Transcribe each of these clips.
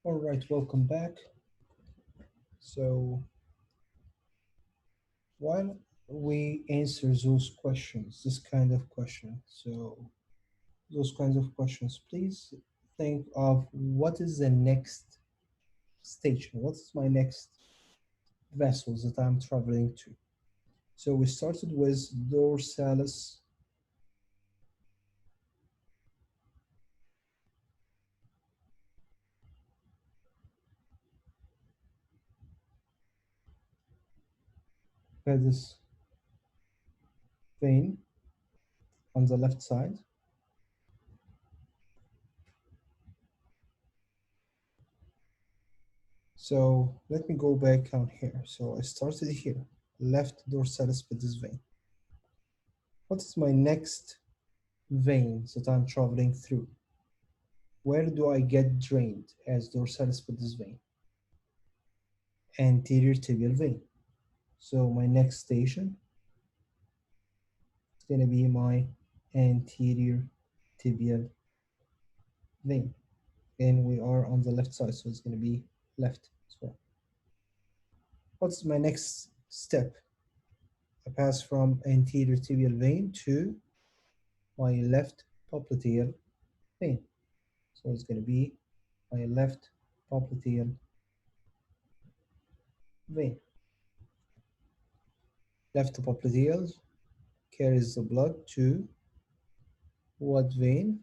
All right, welcome back. So while we answer those questions, this kind of question, those kinds of questions, please think of what is the next station? What's my next vessels that I'm traveling to? So we started with dorsalis pedis vein on the left side. So let me go back on here. So I started here, left dorsalis pedis vein. What is my next vein that I'm traveling through? Where do I get drained as dorsalis pedis vein? Anterior tibial vein. So my next station is going to be my anterior tibial vein. And we are on the left side, so it's going to be left as well. What's my next step? I pass from anterior tibial vein to my left popliteal vein. So it's going to be my left popliteal vein. Left popliteal carries the blood to what vein?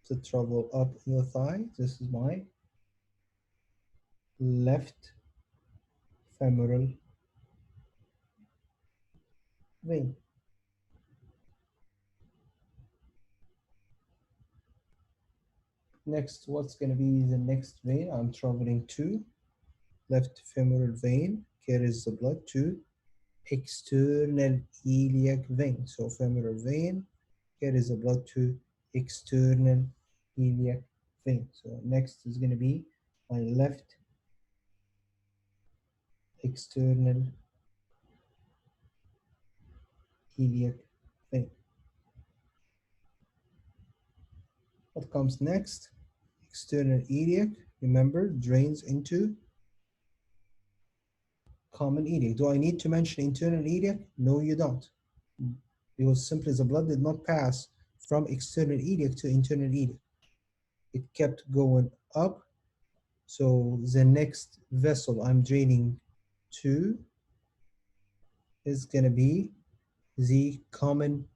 To travel up in the thigh. This is my left femoral vein. Next, what's going to be the next vein I'm traveling to? Left femoral vein carries the blood to external iliac vein. So femoral vein carries the blood to external iliac vein. So next is going to be my left external iliac vein. What comes next? External iliac, remember, drains into common iliac. Do I need to mention internal iliac? No, you don't. Because simply the blood did not pass from external iliac to internal iliac. It kept going up. So the next vessel I'm draining to is going to be the common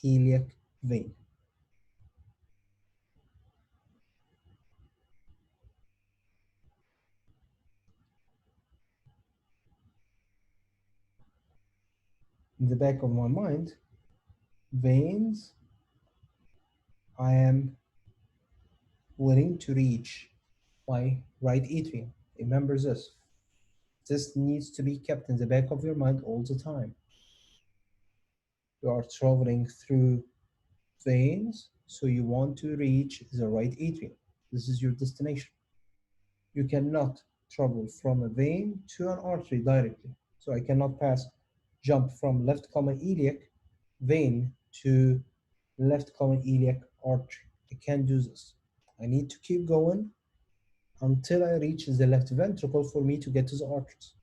iliac vein. In the back of my mind, veins, I am willing to reach my right atrium. Remember this. This needs to be kept in the back of your mind all the time. You are traveling through veins, so you want to reach the right atrium. This is your destination. You cannot travel from a vein to an artery directly. So I cannot jump from left common iliac vein to left common iliac artery. I can't do this. I need to keep going until I reach the left ventricle for me to get to the arteries.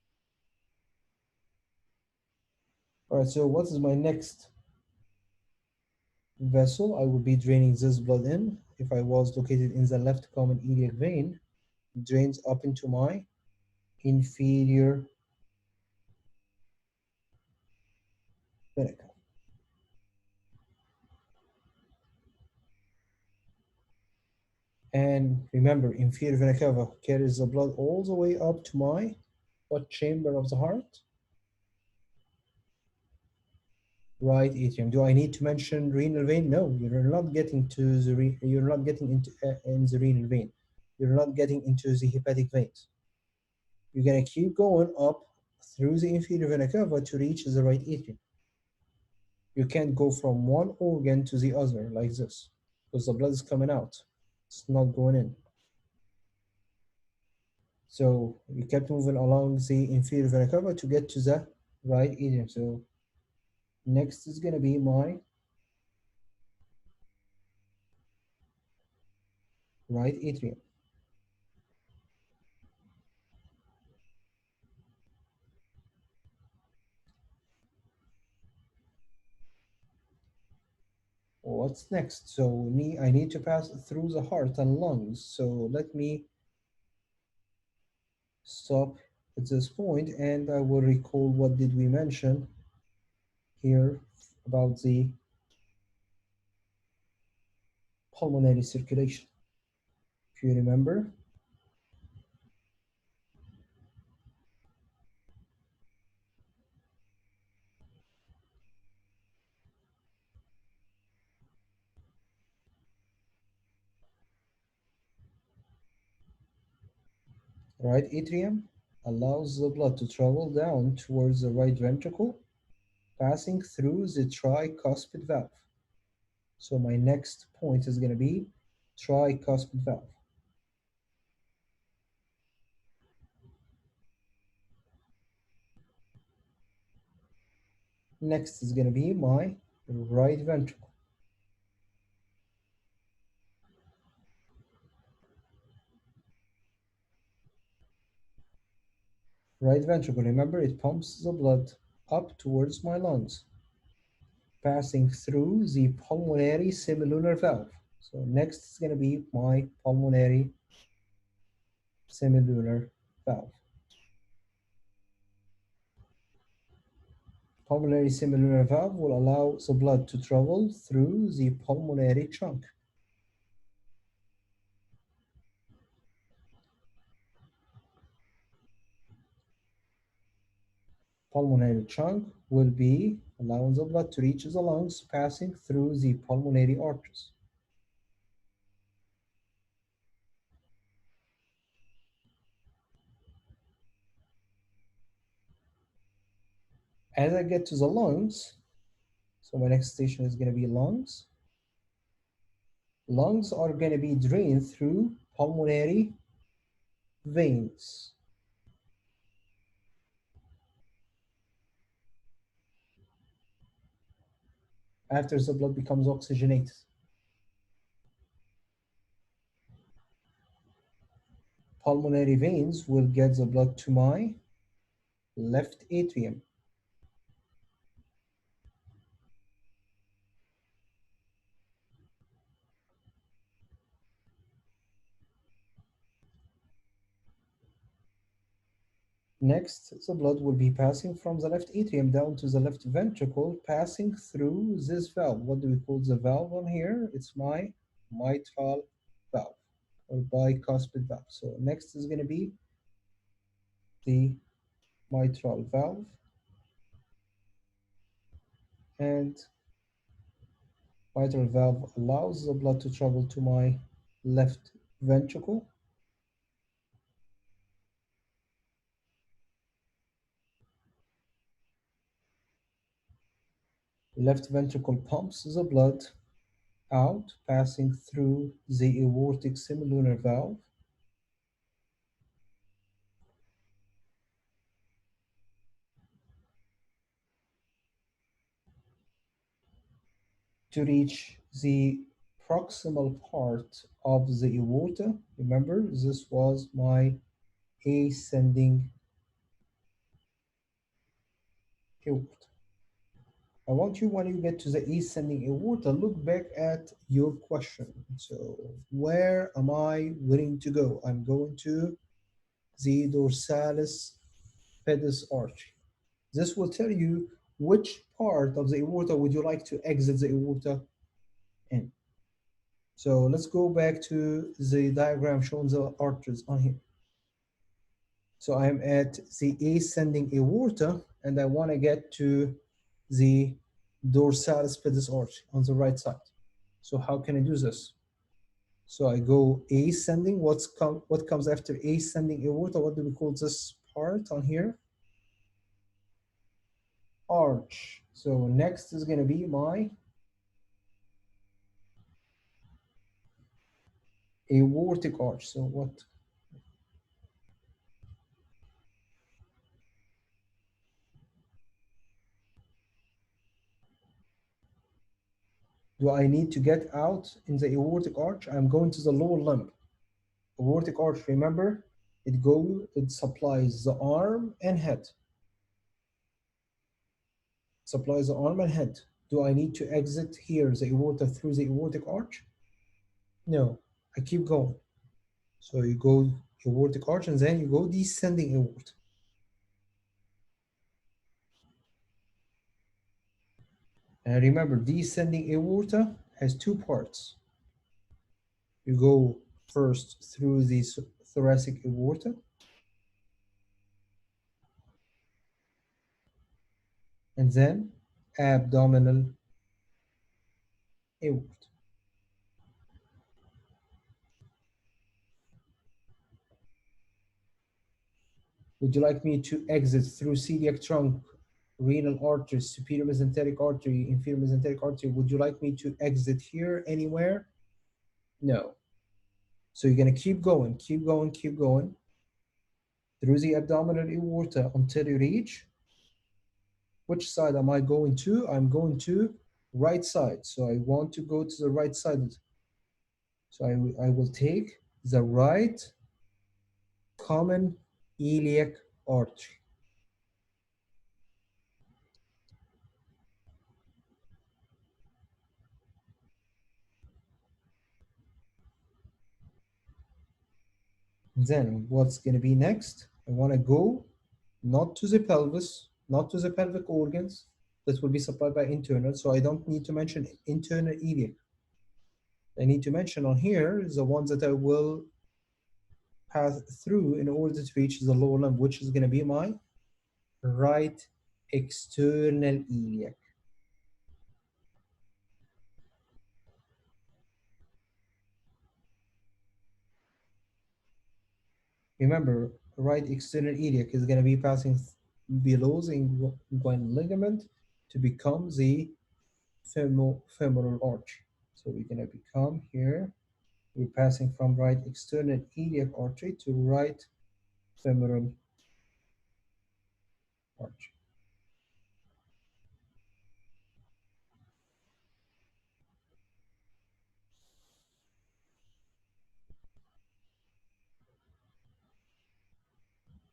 All right, so what is my next vessel? I will be draining this blood in. If I was located in the left common iliac vein, it drains up into my inferior vena cava. And remember, inferior vena cava carries the blood all the way up to my what chamber of the heart? Right atrium. Do I need to mention renal vein? No, you're not getting to the you're not getting into in the renal vein. You're not getting into the hepatic veins. You're gonna keep going up through the inferior vena cava to reach the right atrium. You can't go from one organ to the other like this because the blood is coming out. It's not going in. So you kept moving along the inferior vena cava to get to the right atrium. So next is gonna be my right atrium. What's next? So I need to pass through the heart and lungs. So let me stop at this point and I will recall what did we mention here about the pulmonary circulation. If you remember, right atrium allows the blood to travel down towards the right ventricle, passing through the tricuspid valve. So my next point is going to be tricuspid valve. Next is going to be my right ventricle. Right ventricle, remember, it pumps the blood up towards my lungs, passing through the pulmonary semilunar valve. So next is going to be my pulmonary semilunar valve. Pulmonary semilunar valve will allow the blood to travel through the pulmonary trunk. Pulmonary trunk will be allowing the blood to reach the lungs, passing through the pulmonary arteries. As I get to the lungs, so my next station is going to be lungs. Lungs are going to be drained through pulmonary veins. After the blood becomes oxygenated. Pulmonary veins will get the blood to my left atrium. Next, the blood will be passing from the left atrium down to the left ventricle, passing through this valve. What do we call the valve on here? It's my mitral valve or bicuspid valve. So next is going to be the mitral valve. And mitral valve allows the blood to travel to my left ventricle. Left ventricle pumps the blood out, passing through the aortic semilunar valve. To reach the proximal part of the aorta. Remember, this was my ascending aorta. I want you, when you get to the ascending aorta, look back at your question. So where am I willing to go? I'm going to the dorsalis pedis artery. This will tell you which part of the aorta would you like to exit the aorta in. So let's go back to the diagram showing the arteries on here. So I'm at the ascending aorta and I want to get to the dorsalis pedis artery on the right side. So how can I do this? So I go ascending. What comes after ascending aorta? What do we call this part on here? Arch. So next is going to be my aortic arch. So what? Do I need to get out in the aortic arch? I'm going to the lower limb. Aortic arch, remember, it supplies the arm and head. Supplies the arm and head. Do I need to exit here the aorta through the aortic arch? No, I keep going. So you go aortic arch and then you go descending aorta. And remember, descending aorta has two parts. You go first through the thoracic aorta, and then abdominal aorta. Would you like me to exit through celiac trunk, renal artery, superior mesenteric artery, inferior mesenteric artery? Would you like me to exit here anywhere? No. So you're going to keep going, keep going, keep going through the abdominal aorta until you reach. Which side am I going to? I'm going to right side. So I want to go to the right side. So I will take the right common iliac artery. Then what's going to be next? I want to go not to the pelvis, not to the pelvic organs that will be supplied by internal. So I don't need to mention internal iliac. I need to mention on here the ones that I will pass through in order to reach the lower limb, which is going to be my right external iliac. Remember, right external iliac is going to be passing below the inguinal ligament to become the femoral arch. So we're going to become here, we're passing from right external iliac artery to right femoral arch.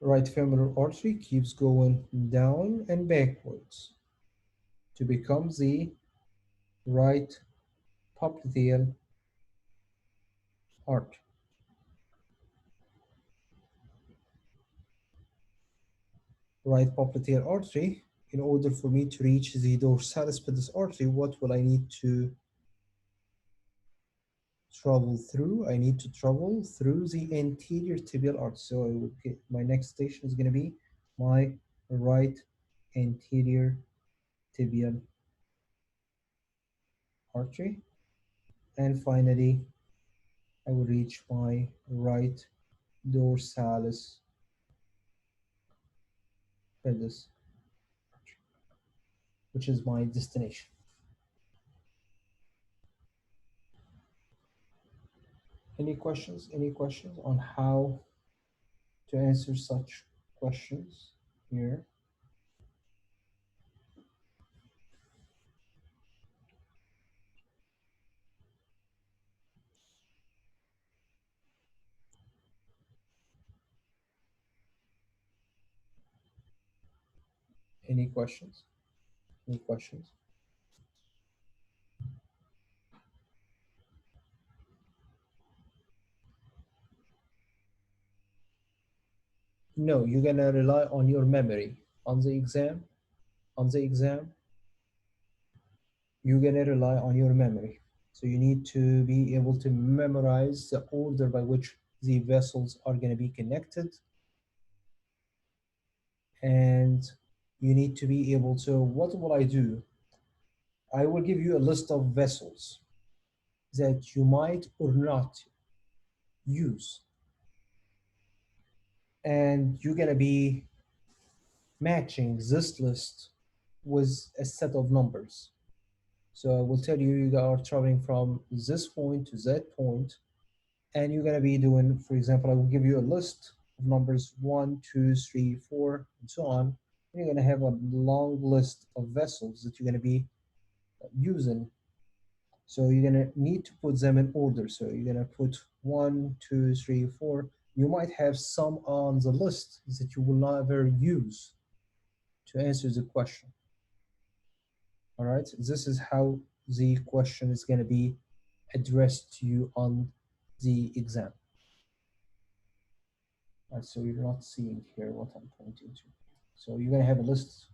Right femoral artery keeps going down and backwards to become the right popliteal arch. Right popliteal artery, in order for me to reach the dorsalis pedis artery, what will I need to travel through? I need to travel through the anterior tibial arch. So I will get, my next station is going to be my right anterior tibial artery. And finally, I will reach my right dorsalis pedis artery, which is my destination. Any questions? Any questions on how to answer such questions here? Any questions? Any questions? No, you're gonna rely on your memory. On the exam, on the exam, you're gonna rely on your memory. So you need to be able to memorize the order by which the vessels are gonna be connected. And you need to be able to, what will I do? I will give you a list of vessels that you might or not use. And you're gonna be matching this list with a set of numbers. So I will tell you, you are traveling from this point to that point, and you're gonna be doing, for example, I will give you a list of numbers 1, 2, 3, 4, and so on. And you're gonna have a long list of vessels that you're gonna be using. So you're gonna need to put them in order. So you're gonna put 1, 2, 3, 4. You might have some on the list that you will never use to answer the question. All right, this is how the question is going to be addressed to you on the exam. So you're not seeing here what I'm pointing to. So you're going to have a list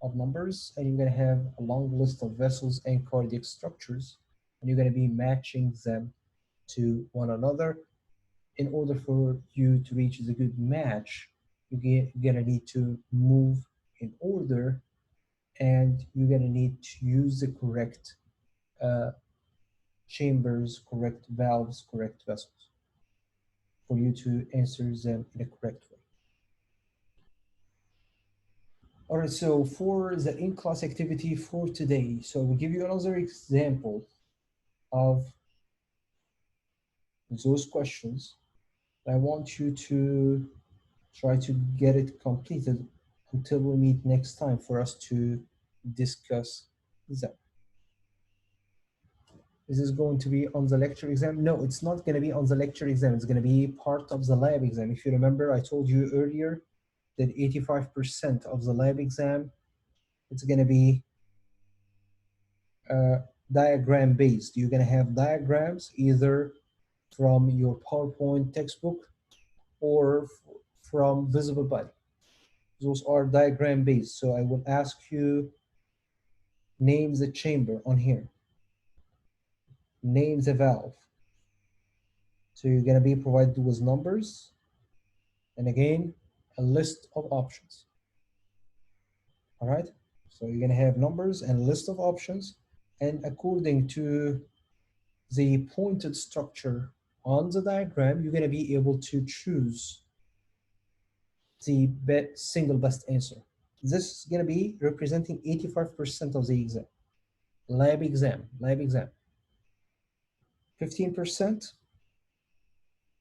of numbers, and you're going to have a long list of vessels and cardiac structures, and you're going to be matching them to one another. In order for you to reach the good match, you're going to need to move in order, and you're going to need to use the correct uh, chambers, correct valves, correct vessels for you to answer them in a correct way. All right, so for the in-class activity for today, so we'll give you another example of those questions. I want you to try to get it completed until we meet next time for us to discuss them. Is this going to be on the lecture exam? No, it's not going to be on the lecture exam. It's going to be part of the lab exam. If you remember, I told you earlier that 85% of the lab exam, it's going to be diagram based. You're going to have diagrams either from your PowerPoint textbook or from visible body. Those are diagram based. So I will ask you name the chamber on here, name the valve. So you're going to be provided with numbers and again a list of options. All right, so you're going to have numbers and a list of options, and according to the pointed structure on the diagram, you're going to be able to choose the single best answer. This is going to be representing 85% of the exam. Lab exam. 15%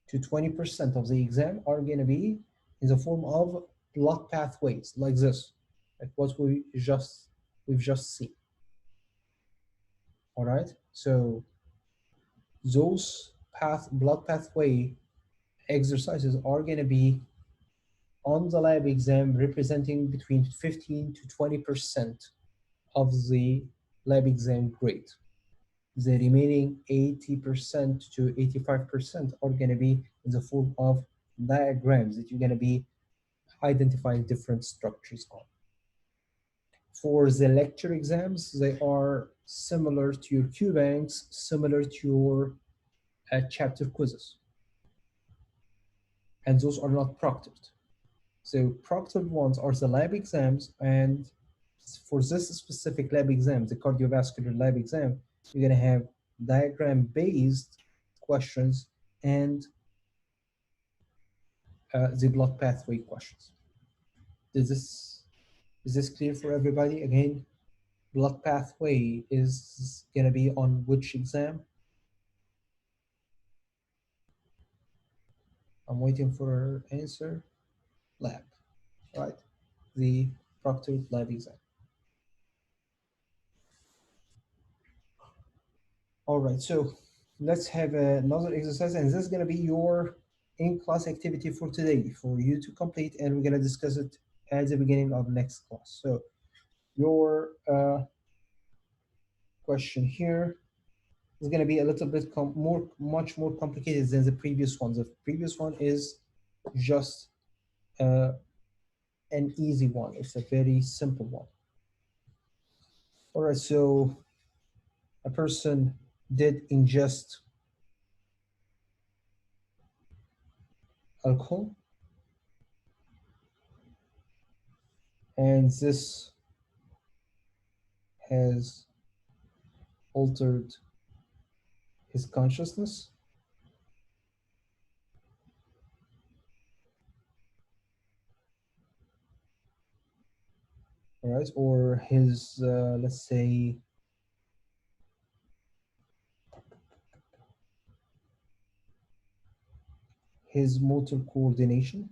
to 20% of the exam are going to be in the form of blood pathways like this, like what we've just seen. All right, so those blood pathway exercises are going to be on the lab exam, representing between 15 to 20% of the lab exam grade. The remaining 80% to 85% are going to be in the form of diagrams that you're going to be identifying different structures on. For the lecture exams, they are similar to your Q banks, similar to your chapter quizzes. And those are not proctored. So proctored ones are the lab exams, and for this specific lab exam, the cardiovascular lab exam, you're going to have diagram-based questions and the blood pathway questions. Is this clear for everybody? Again, blood pathway is going to be on which exam? I'm waiting for answer. Lab, right? The proctored lab exam. All right, so let's have another exercise, and this is going to be your in-class activity for today for you to complete, and we're going to discuss it at the beginning of next class. So your question here is going to be a little bit much more complicated than the previous one. The previous one is just an easy one. It's a very simple one. All right, so a person did ingest alcohol, and this has altered his consciousness, all right, or his, let's say, his motor coordination,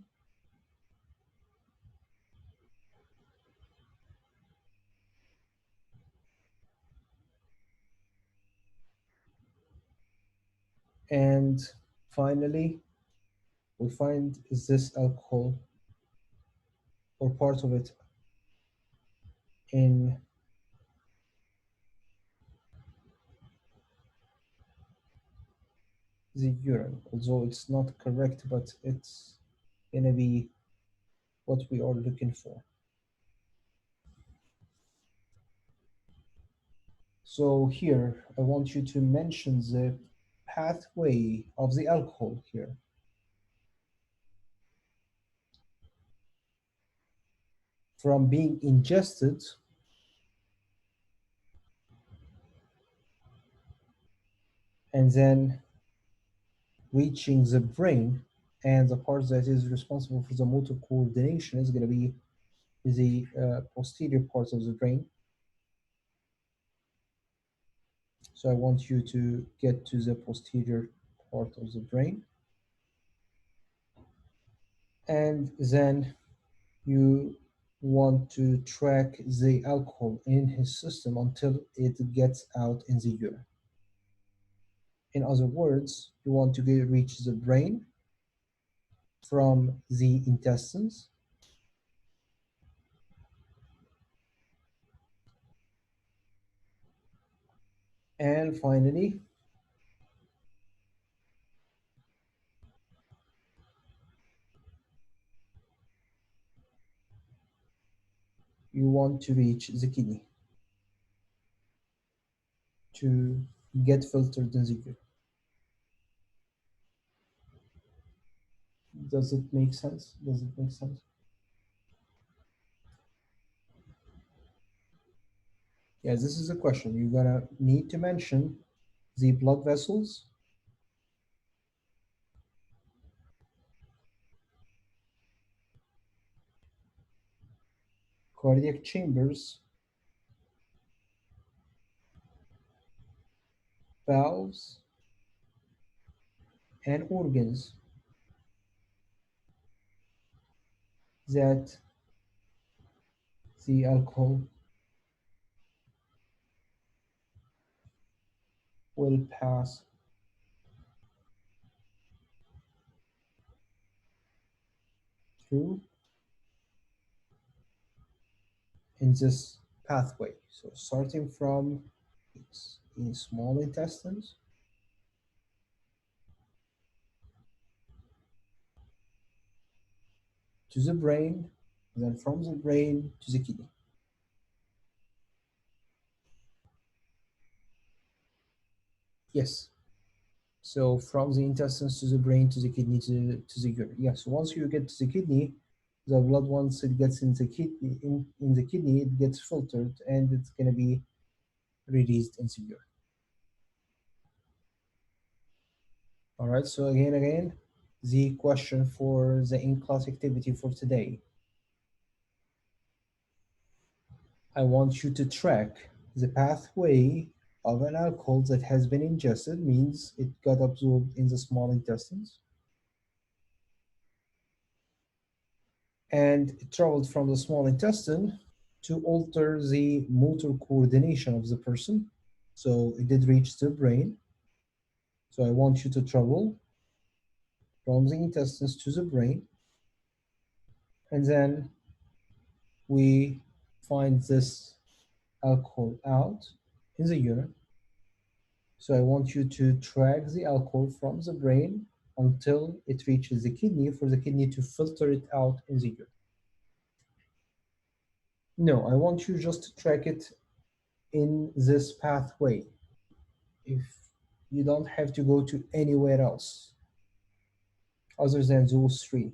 and finally, we find this alcohol or part of it in the urine, although it's not correct, but it's gonna be what we are looking for. So here, I want you to mention the pathway of the alcohol here. From being ingested and then reaching the brain, and the part that is responsible for the motor coordination is going to be the posterior part of the brain. So I want you to get to the posterior part of the brain. And then you want to track the alcohol in his system until it gets out in the urine. In other words, you want to reach the brain from the intestines, and finally you want to reach the kidney to get filtered in the urine. Does it make sense? Does it make sense? Yeah, this is a question. You're gonna need to mention the blood vessels, cardiac chambers, valves, and organs that the alcohol will pass through in this pathway. So starting from in small intestines to the brain, and then from the brain to the kidney. Yes. So from the intestines to the brain to the kidney to the urine. Yes. So once you get to the kidney, the blood once it gets in the kidney in the kidney, it gets filtered and it's gonna be released into urine. All right. So again, the question for the in-class activity for today. I want you to track the pathway of an alcohol that has been ingested, means it got absorbed in the small intestines, and it traveled from the small intestine to alter the motor coordination of the person. So it did reach the brain. So I want you to travel from the intestines to the brain, and then we find this alcohol out in the urine. So I want you to track the alcohol from the brain until it reaches the kidney for the kidney to filter it out in the urine. No, I want you just to track it in this pathway. If you don't have to go to anywhere else other than those three.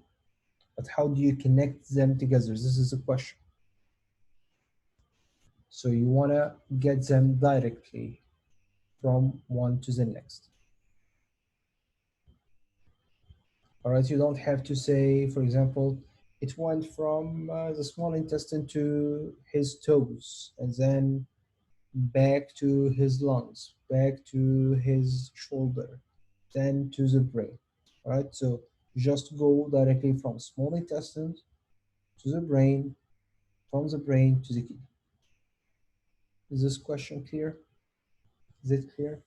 But how do you connect them together? This is the question. So you want to get them directly from one to the next. All right, you don't have to say, for example, it went from the small intestine to his toes, and then back to his lungs, back to his shoulder, then to the brain. All right, so just go directly from small intestine to the brain, from the brain to the kidney. Is this question clear? Is it clear?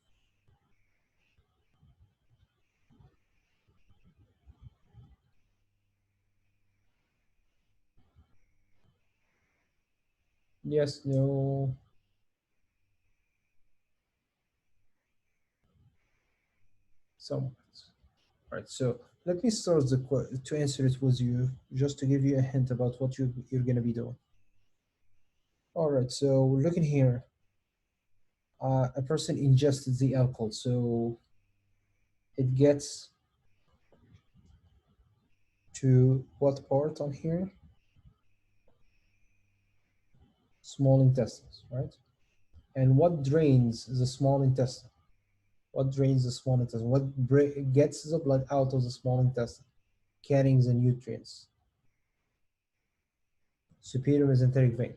Yes, no. somewhat. All right, so let me start to answer it with you, just to give you a hint about what you're going to be doing. All right, so we're looking here. A person ingested the alcohol, so it gets to what part on here? Small intestines, right? And what drains the small intestine? What drains the small intestine? What gets the blood out of the small intestine, carrying the nutrients? Superior mesenteric vein.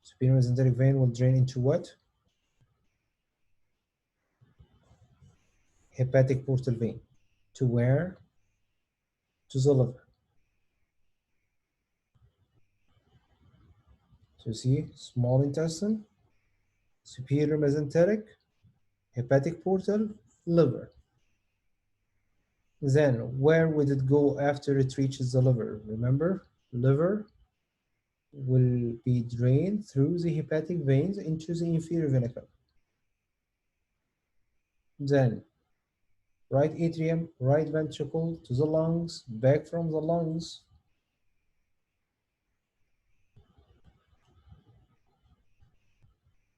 Superior mesenteric vein will drain into what? Hepatic portal vein. To where? To the liver. So you see, small intestine, superior mesenteric, hepatic portal, liver. Then where would it go after it reaches the liver? Remember, liver will be drained through the hepatic veins into the inferior vena cava. Then right atrium, right ventricle to the lungs, back from the lungs.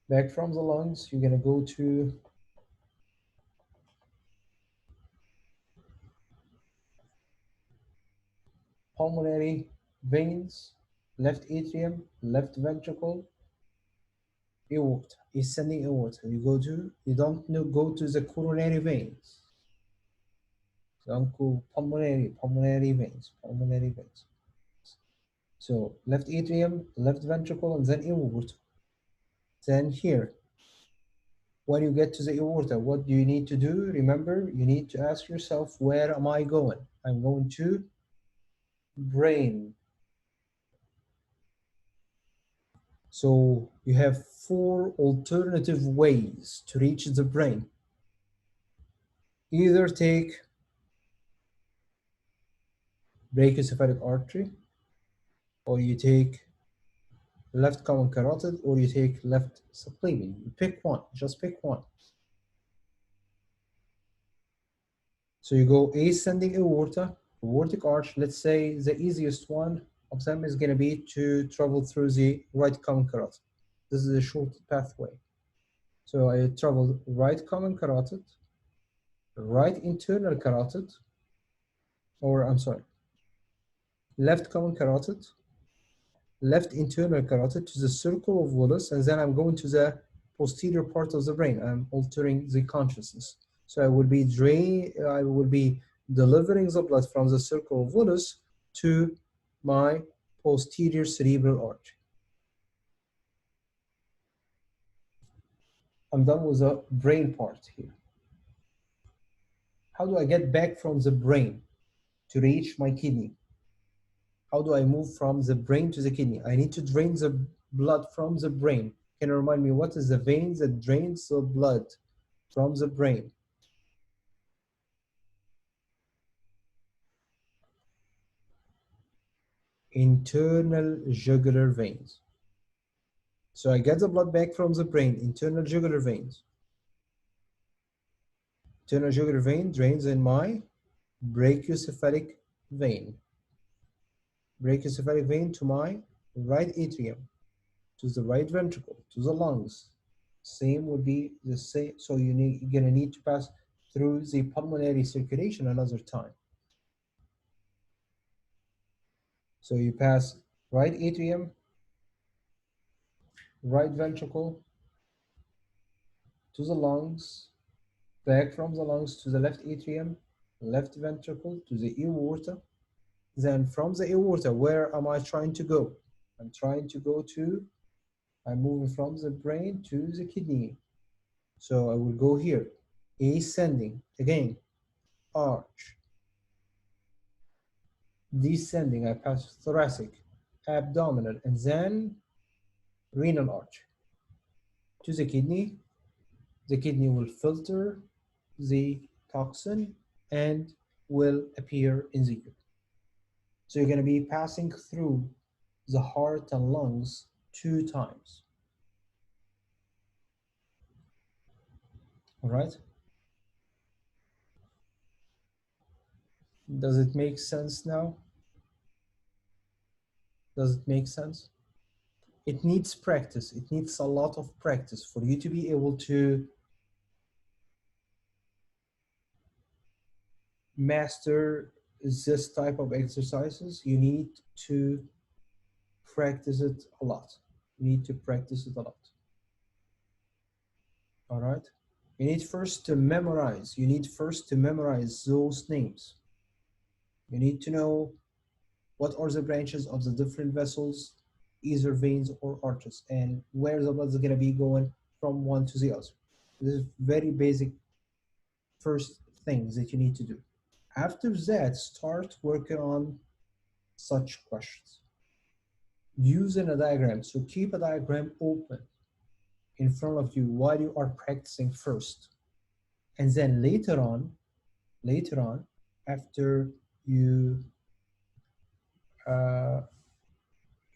Back from the lungs, you're gonna go to pulmonary veins, left atrium, left ventricle, aorta, ascending aorta. You don't go to the coronary veins. Don't go pulmonary veins. So left atrium, left ventricle, and then aorta. Then here, when you get to the aorta, what do you need to do? Remember, you need to ask yourself, where am I going? I'm going to brain. So you have 4 alternative ways to reach the brain. Either take brachiocephalic artery, or you take left common carotid, or you take left subclavian. You pick one, just pick one. So you go ascending aorta, aortic arch. Let's say the easiest one of them is going to be to travel through the right common carotid. This is a short pathway. So I travel right common carotid, right internal carotid, or I'm sorry, left common carotid, left internal carotid to the circle of Willis, and then I'm going to the posterior part of the brain. I'm altering the consciousness. So I will be delivering the blood from the circle of Willis to my posterior cerebral artery. I'm done with the brain part here. How do I get back from the brain to reach my kidney? How do I move from the brain to the kidney? I need to drain the blood from the brain. Can you remind me, what is the vein that drains the blood from the brain? Internal jugular veins. So I get the blood back from the brain, internal jugular veins. Internal jugular vein drains in my brachiocephalic vein. Brachiocephalic vein to my right atrium, to the right ventricle, to the lungs. Same would be the same. So you're gonna need to pass through the pulmonary circulation another time. So you pass right atrium, right ventricle, to the lungs, back from the lungs to the left atrium, left ventricle to the aorta. Then from the aorta, where am I trying to go? I'm moving from the brain to the kidney. So I will go here, ascending, again, arch. Descending, I pass thoracic, abdominal, and then renal arch. To the kidney will filter the toxin and will appear in the urine. So you're going to be passing through the heart and lungs 2 times. All right? Does it make sense now? Does it make sense? It needs practice. It needs a lot of practice for you to be able to master this type of exercises. You need to practice it a lot. You need to practice it a lot. All right? You need first to memorize. You need first to memorize those names. You need to know what are the branches of the different vessels, either veins or arteries, and where the blood is going to be going from one to the other. This is very basic first things that you need to do. After that, start working on such questions. Using a diagram. So keep a diagram open in front of you while you are practicing first. And then later on, after you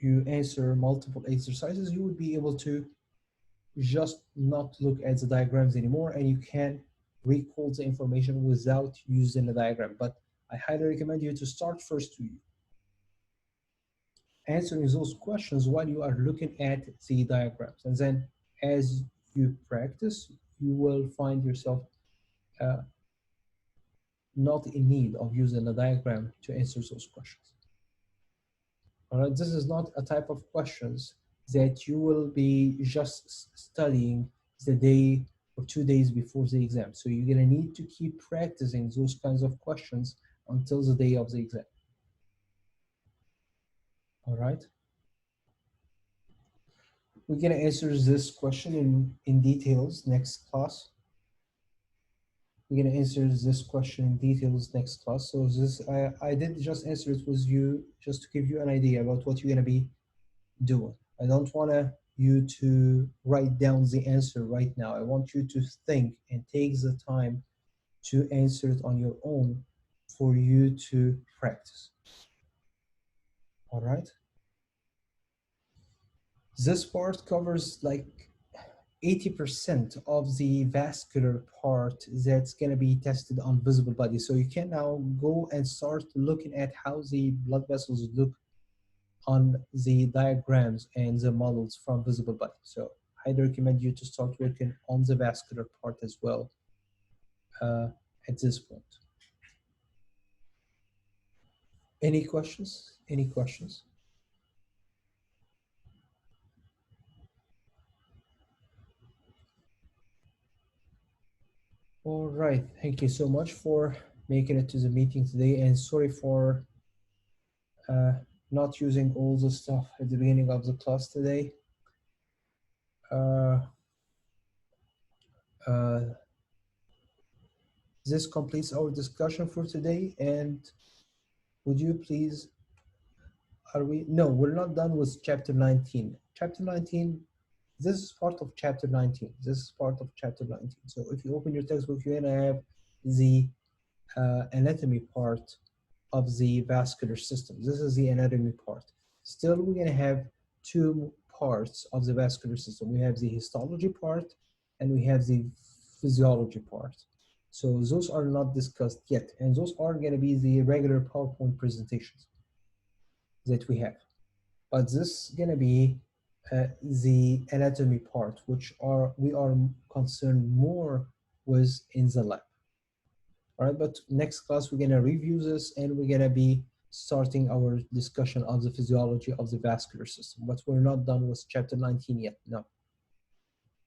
you answer multiple exercises, you would be able to just not look at the diagrams anymore, and you can recall the information without using a diagram. But I highly recommend you to start first to answering those questions while you are looking at the diagrams. And then as you practice, you will find yourself not in need of using a diagram to answer those questions. All right, this is not a type of questions that you will be just studying the day or 2 days before the exam. So you're gonna need to keep practicing those kinds of questions until the day of the exam. All right. We're gonna answer this question in details next class. We're gonna answer this question in details next class. So this, I did just answer it with you just to give you an idea about what you're gonna be doing. I don't want you to write down the answer right now. I want you to think and take the time to answer it on your own for you to practice. All right. This part covers like 80% of the vascular part that's going to be tested on visible body. So you can now go and start looking at how the blood vessels look on the diagrams and the models from visible body. So I'd recommend you to start working on the vascular part as well at this point. Any questions? Any questions? All right, thank you so much for making it to the meeting today, and sorry for not using all the stuff at the beginning of the class today. This completes our discussion for today, and would you please, no, we're not done with chapter 19. Chapter 19, this is part of chapter 19. This is part of chapter 19. So if you open your textbook, you're gonna have the anatomy part of the vascular system. This is the anatomy part. Still, we're gonna have two parts of the vascular system. We have the histology part and we have the physiology part. So those are not discussed yet, and those are gonna be the regular PowerPoint presentations that we have. But this is gonna be the anatomy part, which we are concerned more with in the lab. All right, but next class we're gonna review this and we're gonna be starting our discussion on the physiology of the vascular system. But we're not done with chapter 19 yet, no.